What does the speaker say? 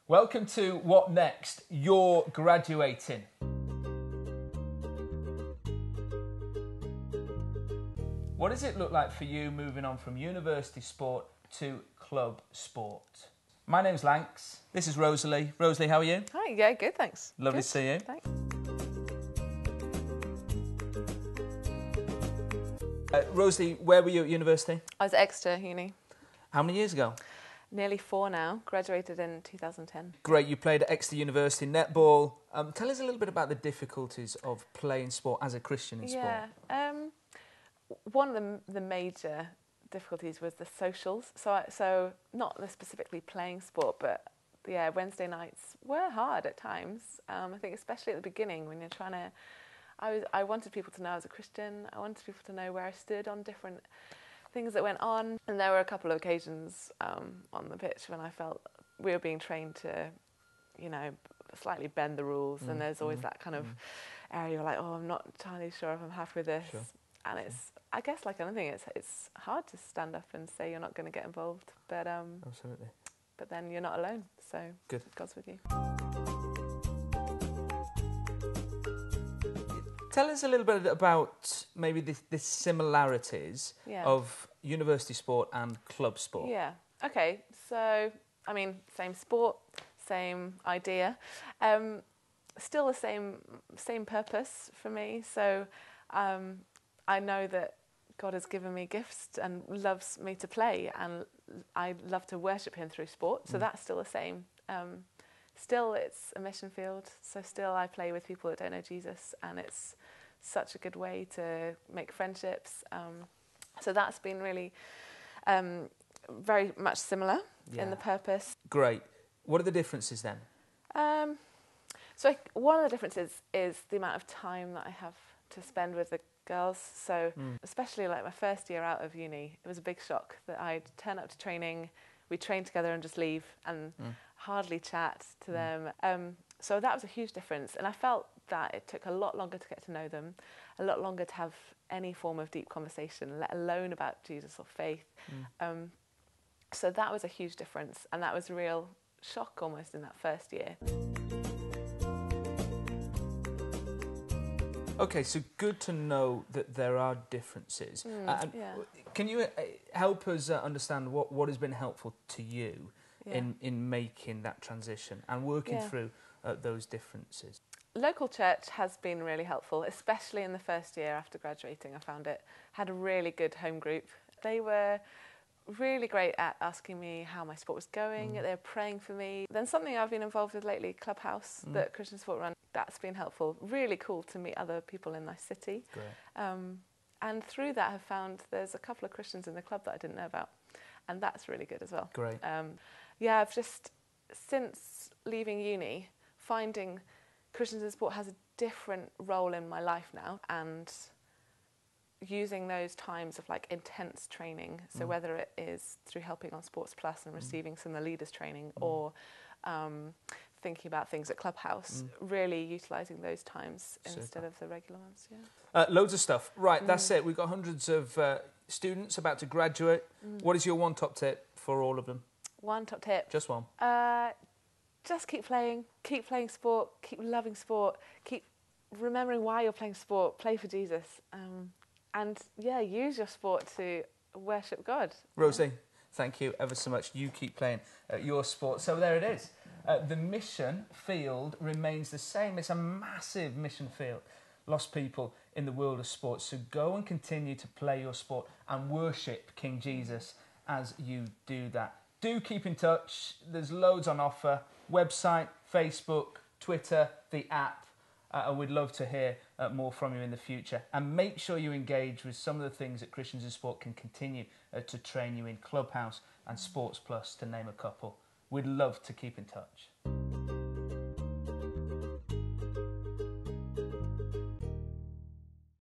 Welcome to What Next? You're graduating. What does it look like for you moving on from university sport to club sport? My name's Lanx. This is Rosalie. Rosalie, how are you? Hi, yeah, good, thanks. Lovely Good. to see you. Thanks. Rosalie, where were you at university? I was at Exeter Uni. How many years ago? Nearly 4 now. Graduated in 2010. Great, you played at Exeter University netball. Tell us a little bit about the difficulties of playing sport as a Christian in sport. Yeah. One of the major difficulties was the socials. So not specifically playing sport, but yeah, Wednesday nights were hard at times. I think especially at the beginning when you're trying to... I wanted people to know I was a Christian. I wanted people to know where I stood on different things that went on. And there were a couple of occasions on the pitch when I felt we were being trained to, you know, slightly bend the rules. And there's always that kind of area you're like, oh, I'm not entirely sure if I'm happy with this. Sure. And it's, I guess, like anything, it's hard to stand up and say you're not going to get involved. But Absolutely. But then you're not alone. So Good. God's with you. Tell us a little bit about maybe the similarities of university sport and club sport. Yeah. Okay. So, I mean, same sport, same idea, still the same purpose for me. So, I know that God has given me gifts and loves me to play, and I love to worship Him through sport. So that's still the same. Still, it's a mission field. So still, I play with people that don't know Jesus, and it's such a good way to make friendships. So that's been really very much similar in the purpose. Great. What are the differences then? So one of the differences is the amount of time that I have to spend with the girls. So especially like my first year out of uni, it was a big shock that I'd turn up to training, we'd train together and just leave and hardly chat to them. So that was a huge difference. And I felt that it took a lot longer to get to know them, a lot longer to have any form of deep conversation, let alone about Jesus or faith. So that was a huge difference. And that was a real shock almost in that first year. Okay, so good to know that there are differences. Can you help us understand what has been helpful to you in making that transition and working through those differences? Local church has been really helpful, especially in the first year after graduating. I found it had a really good home group. They were really great at asking me how my sport was going. They were praying for me. Then something I've been involved with lately, Clubhouse, that Christian Sport run, that's been helpful. Really cool to meet other people in my city. Great. And through that I've found there's a couple of Christians in the club that I didn't know about. And that's really good as well. Great. I've just, since leaving uni, finding Christians in Sport has a different role in my life now, and using those times of like intense training, so whether it is through helping on Sports Plus and receiving some of the leaders training or thinking about things at Clubhouse, really utilising those times instead of the regular ones. Loads of stuff. Right, that's it. We've got hundreds of students about to graduate. What is your one top tip for all of them? One top tip? Just one. Just keep playing sport, keep loving sport, keep remembering why you're playing sport, play for Jesus, and use your sport to worship God. Rosie, thank you ever so much. You keep playing your sport. So there it is. The mission field remains the same. It's a massive mission field. Lost people in the world of sports. So go and continue to play your sport and worship King Jesus as you do that. Do keep in touch. There's loads on offer. Website, Facebook, Twitter, the app. We'd love to hear more from you in the future. And make sure you engage with some of the things that Christians in Sport can continue to train you in. Clubhouse and Sports Plus, to name a couple. We'd love to keep in touch.